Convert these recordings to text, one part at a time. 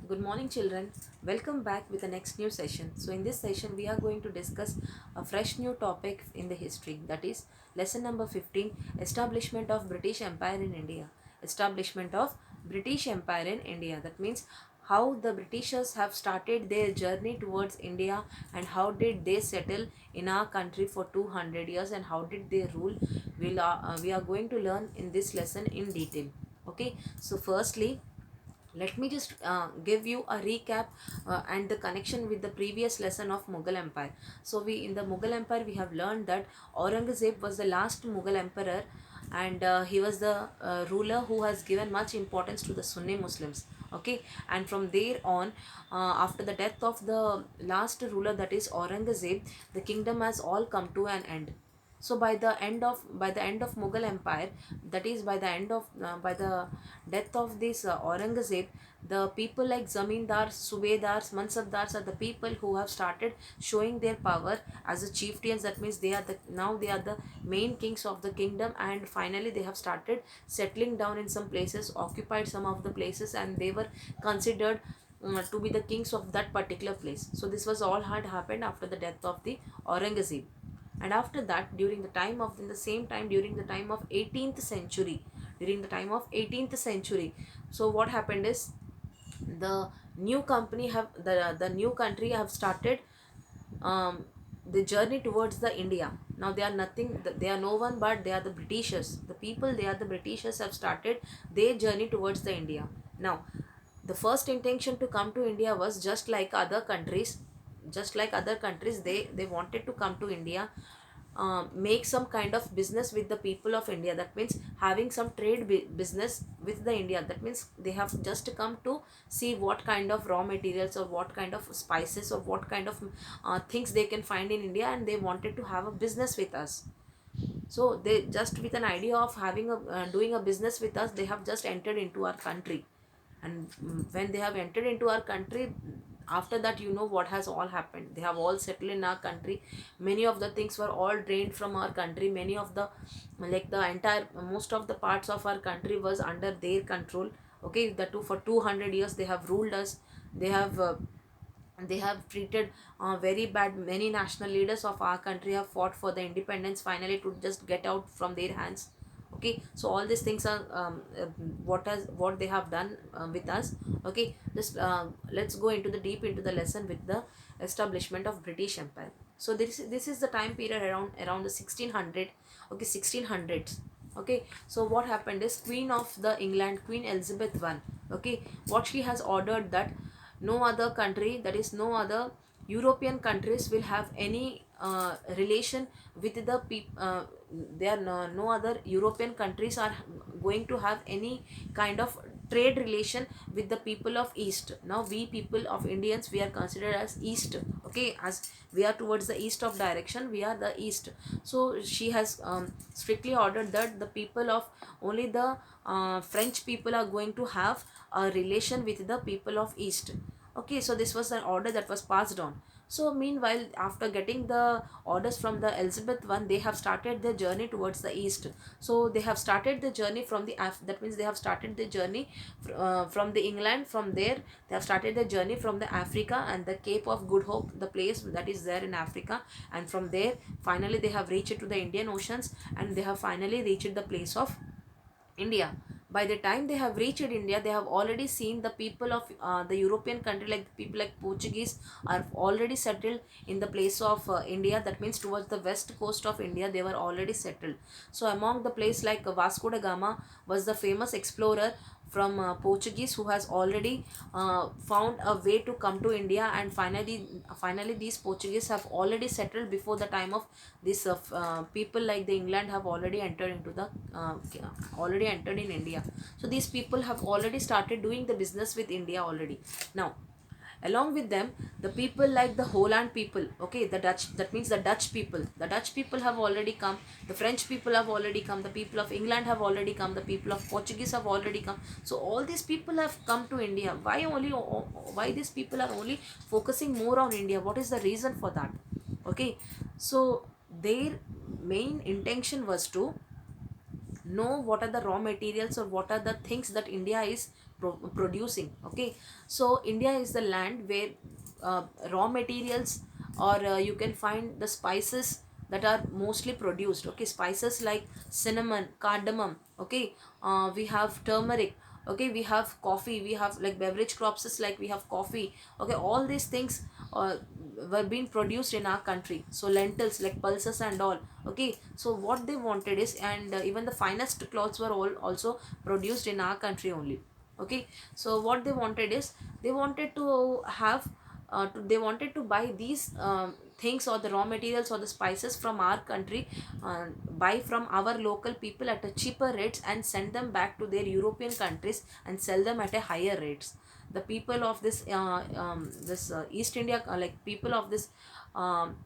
Good morning, children. Welcome back with the next new session. So, in this session, we are going to discuss a fresh new topic in the history, that is, lesson number 15, Establishment of British Empire in India. Establishment of British Empire in India. That means how the Britishers have started their journey towards India and how did they settle in our country for 200 years and how did they rule. We are going to learn in this lesson in detail. Okay, so firstly, let me just give you a recap and the connection with the previous lesson of Mughal Empire. So we in the Mughal Empire we have learned that Aurangzeb was the last Mughal emperor, and he was the ruler who has given much importance to the Sunni Muslims. Okay, and from there on, after the death of the last ruler, that is Aurangzeb, the kingdom has all come to an end. So by the end of Mughal Empire, that is by the death of this Aurangzeb, the people like zamindars, subedars, mansabdars are the people who have started showing their power as a chieftains. That means they are the main kings of the kingdom, and finally they have started settling down in some places, occupied some of the places, and they were considered to be the kings of that particular place. So this was all had happened after the death of the Aurangzeb. And after that, during the time of in the same time during the time of 18th century, so what happened is, the new company have the new country have started um, the journey towards the India. Now they are nothing, they are no one but they are the Britishers. The people, they are the Britishers, have started their journey towards the India. Now the first intention to come to India was just like other countries, they wanted to come to India, make some kind of business with the people of India. That means having some business with the India. That means they have just come to see what kind of raw materials or what kind of spices or what kind of things they can find in India, and they wanted to have a business with us. So they just, with an idea of having a doing a business with us, they have just entered into our country. And when they have entered into our country, after that, you know what has all happened. They have all settled in our country. Many of the things were all drained from our country. Many of the, like the entire most of the parts of our country was under their control. Okay, the two for 200 years they have ruled us. They have uh, they have treated very bad. Many national leaders of our country have fought for the independence finally to just get out from their hands. Okay, so all these things are what they have done with us. Okay, just let's go into the deep into the lesson with the establishment of British Empire. So this is the time period around the 1600. Okay, 1600s. Okay, so what happened is, Queen of the England, Queen Elizabeth I, okay, what she has ordered that no other country, that is no other European countries, will have any relation with the people. There are no other European countries are going to have any kind of trade relation with the people of East. Now we people of Indians, we are considered as East. Okay, as we are towards the east of direction, we are the East. So she has strictly ordered that the people of only the French people are going to have a relation with the people of East. Okay, so this was an order that was passed on. So meanwhile, after getting the orders from the Elizabeth I, they have started their journey towards the east. So they have started the journey from that means they have started the journey from the England. From there they have started the journey from the Africa and the Cape of Good Hope, the place that is there in Africa. And from there finally they have reached to the Indian Oceans, and they have finally reached the place of India. By the time they have reached India, they have already seen the people of the European country, like people like Portuguese, are already settled in the place of India. That means towards the west coast of India, they were already settled. So among the place like Vasco da Gama was the famous explorer from Portuguese, who has already found a way to come to India, and finally these Portuguese have already settled before the time of this people like the England have already entered into the already entered in India. So these people have already started doing the business with India already. Now along with them, the people like the Holland people, okay, the Dutch, that means the Dutch people have already come. The French people have already come. The people of England have already come. The people of Portuguese have already come. So all these people have come to India. Why these people are only focusing more on India? What is the reason for that? Okay, so their main intention was to know what are the raw materials or what are the things that India is producing. Okay, so India is the land where uh, raw materials, or you can find the spices that are mostly produced. Okay, spices like cinnamon, cardamom. Okay, we have turmeric. Okay, we have coffee, we have like beverage crops is like we have coffee. Okay, all these things uh, were being produced in our country. So lentils like pulses and all. Okay, so what they wanted is, and even the finest clothes were all also produced in our country only. Okay, so what they wanted is, they wanted to have they wanted to buy these things or the raw materials or the spices from our country, buy from our local people at a cheaper rates and send them back to their European countries and sell them at a higher rates. The people of this East India, like people of this um,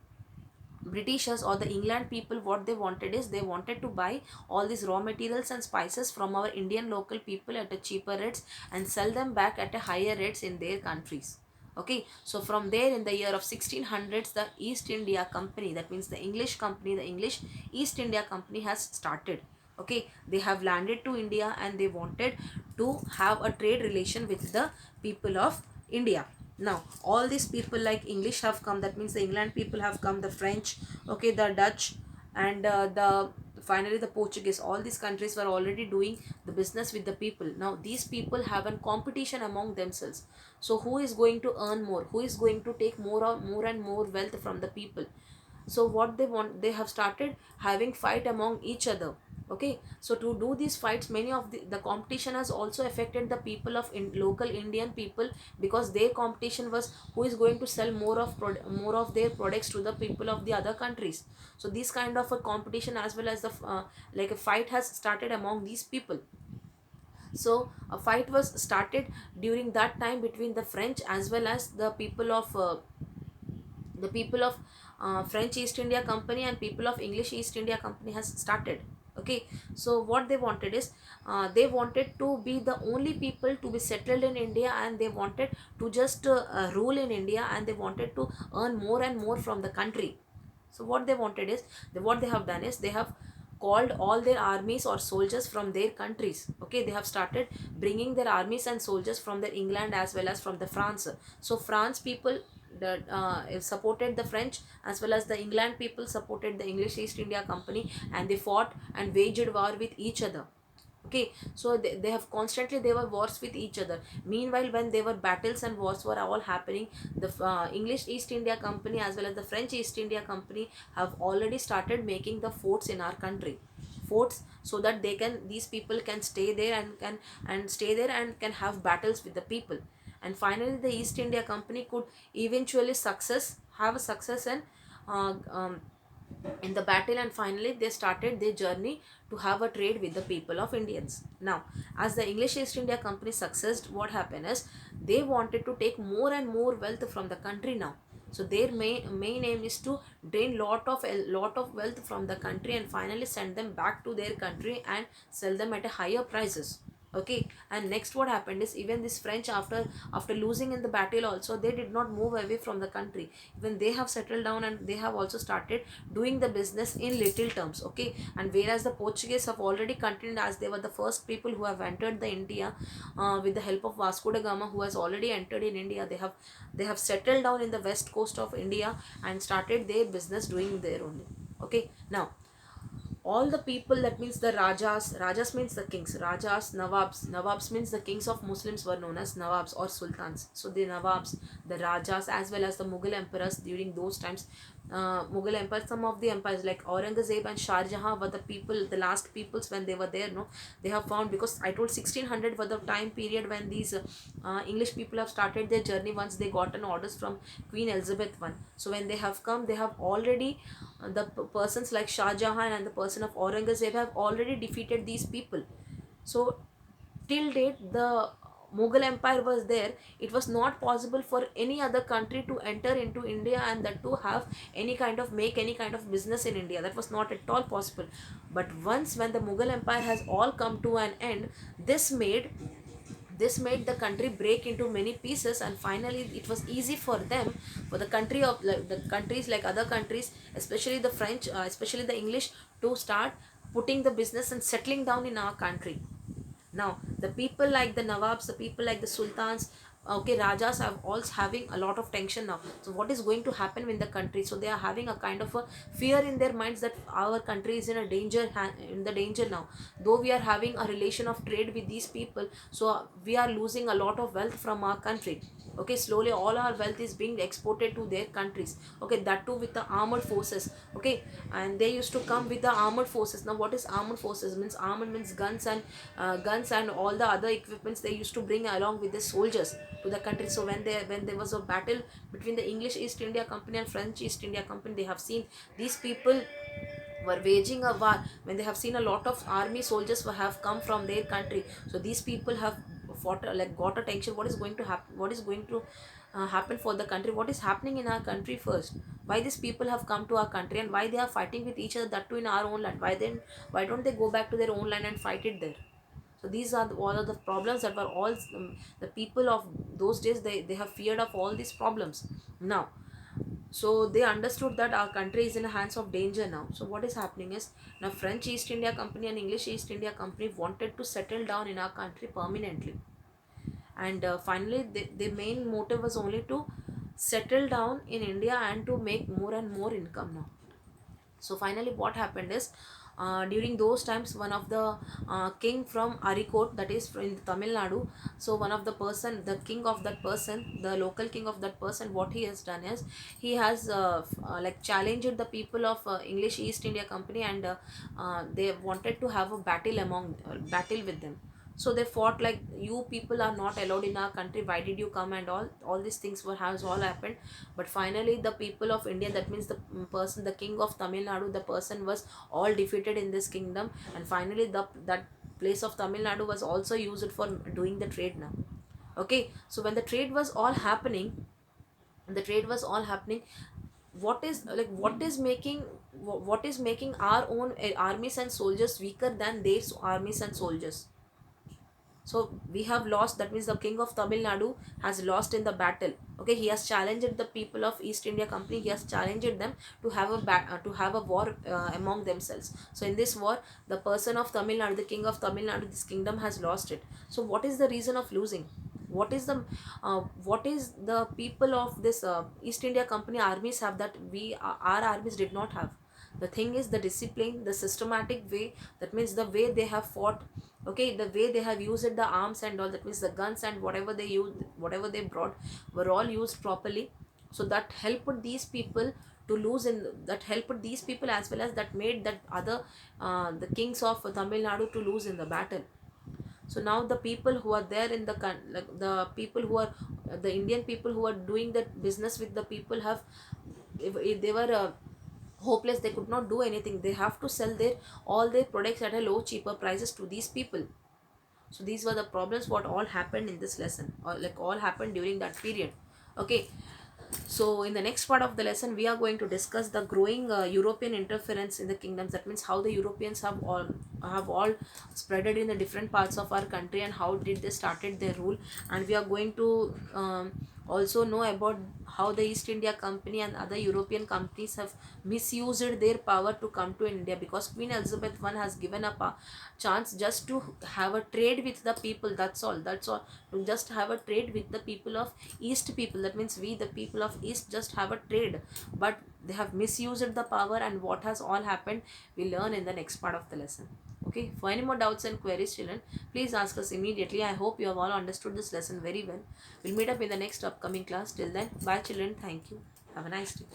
Britishers or the England people, what they wanted is, they wanted to buy all these raw materials and spices from our Indian local people at a cheaper rates and sell them back at a higher rates in their countries. Okay, so from there in the year of 1600s, the East India Company, that means the English company, the English East India Company has started. Okay, they have landed to India and they wanted to have a trade relation with the people of India. Now all these people like English have come, that means the England people have come, the French, okay, the Dutch, and the finally the Portuguese. All these countries were already doing the business with the people. Now these people have a competition among themselves. So who is going to earn more, who is going to take more and more wealth from the people? So what they want, they have started having fight among each other. Okay, so to do these fights, many of the competition has also affected the people of local Indian people, because their competition was who is going to sell more of their products to the people of the other countries. So this kind of a competition as well as the like a fight has started among these people. So a fight was started during that time between the French as well as the people of French East India Company and people of English East India Company has started. Okay, so what they wanted is, they wanted to be the only people to be settled in India, and they wanted to just rule in India, and they wanted to earn more and more from the country. So what they wanted is, what they have done is, they have called all their armies or soldiers from their countries. Okay, they have started bringing their armies and soldiers from the England as well as from the France. So France people that supported the French, as well as the England people supported the English East India Company, and they fought and waged war with each other. Okay, so they have constantly, they were wars with each other. Meanwhile, when there were battles and wars were all happening, the English East India Company as well as the French East India Company have already started making the forts in our country. Forts, so that they can, these people can stay there and stay there and can have battles with the people. And finally the East India Company could eventually success have a success uh, um, in the battle, and finally they started their journey to have a trade with the people of Indians. Now as the English East India Company succeeded, what happened is, they wanted to take more and more wealth from the country now. So their main aim is to drain lot of wealth from the country and finally send them back to their country and sell them at a higher prices. Okay, and next what happened is, even this French, after losing in the battle also, they did not move away from the country. Even they have settled down and they have also started doing the business in little terms. Okay, and whereas the Portuguese have already continued, as they were the first people who have entered the India, with the help of Vasco da Gama, who has already entered in India. They have settled down in the west coast of India and started their business doing there only. Okay, now all the people, that means the Rajas means the kings, Rajas, Nawabs means the kings of Muslims were known as Nawabs or Sultans. So the Nawabs, the Rajas, as well as the Mughal emperors during those times, Mughal empire, some of the empires like Aurangzeb and Shah Jahan were the people, the last peoples when they were there. No, they have found, because I told 1600 for the time period when these English people have started their journey once they got an orders from Queen Elizabeth I. So when they have come, they have already the persons like Shah Jahan and the person of Aurangzeb have already defeated these people. So till date the Mughal empire was there. It was not possible for any other country to enter into India, and that to have any kind of make any kind of business in India. That was not at all possible. But once when the Mughal empire has all come to an end, this made the country break into many pieces, and finally it was easy for them, for the country of like, the countries like other countries, especially the French, especially the English, to start putting the business and settling down in our country. Now the people like the Nawabs, the people like the Sultans, okay, Rajas are also having a lot of tension now. So what is going to happen in the country? So they are having a kind of a fear in their minds that our country is in a danger, in the danger now. Though we are having a relation of trade with these people, so we are losing a lot of wealth from our country. Okay, slowly all our wealth is being exported to their countries. Okay, that too with the armored forces. Okay, and they used to come with the armored forces. Now what is armored forces? Means armored means guns and all the other equipments they used to bring along with the soldiers to the country. So when there was a battle between the English East India Company and French East India Company, they have seen these people were waging a war. When they have seen a lot of army soldiers have come from their country, so these people have fought, like got attention. What is going to happen? What is going to happen for the country? What is happening in our country first? Why these people have come to our country, and why they are fighting with each other, that too in our own land? Why don't they go back to their own land and fight it there? So these are all of the problems that were all the people of those days, they have feared of all these problems now. So they understood that our country is in the hands of danger now. So what is happening is, now French East India Company and English East India Company wanted to settle down in our country permanently. And finally the main motive was only to settle down in India and to make more and more income now. So finally what happened is, during those times, one of the king from Arikot, that is in Tamil Nadu. So one of the person, the king of that person, the local king of that person, what he has done is, he has like challenged the people of English East India Company, and they wanted to have a battle with them. So they fought like, you people are not allowed in our country, why did you come, and all these things were has all happened. But finally the people of India, that means the person, the king of Tamil Nadu, the person was all defeated in this kingdom. And finally that place of Tamil Nadu was also used for doing the trade now. Okay, so when the trade was all happening, what is making our own armies and soldiers weaker than their armies and soldiers? So we have lost, that means the king of Tamil Nadu has lost in the battle. Okay, he has challenged the people of East India Company, he has challenged them to have to have a war among themselves. So in this war, the person of Tamil Nadu, the king of Tamil Nadu, this kingdom has lost it. So what is the reason of losing? What is the people of this East India Company armies have that our armies did not have? The thing is the discipline, the systematic way, that means the way they have fought. Okay, the way they have used the arms and all, that means the guns and whatever they used, whatever they brought, were all used properly. So that helped these people to lose, in that helped these people, as well as that made that other the kings of Tamil Nadu to lose in the battle. So now the people who are there in the like the people who are the Indian people who are doing that business with the people have, if they were hopeless, they could not do anything, they have to sell their all their products at a low cheaper prices to these people. So these were the problems what all happened in this lesson, or like all happened during that period. Okay, so in the next part of the lesson, we are going to discuss the growing European interference in the kingdoms. That means how the Europeans have all spreaded in the different parts of our country, and how did they started their rule. And we are going to also know about how the East India Company and other European companies have misused their power to come to India, because Queen Elizabeth I has given up a chance just to have a trade with the people. That's all, to just have a trade with the people of East people. That means we, the people of East, just have a trade. But they have misused the power, and what has all happened, we learn in the next part of the lesson. Okay, for any more doubts and queries, children, please ask us immediately. I hope you have all understood this lesson very well. We'll meet up in the next upcoming class. Till then, bye children. Thank you. Have a nice day.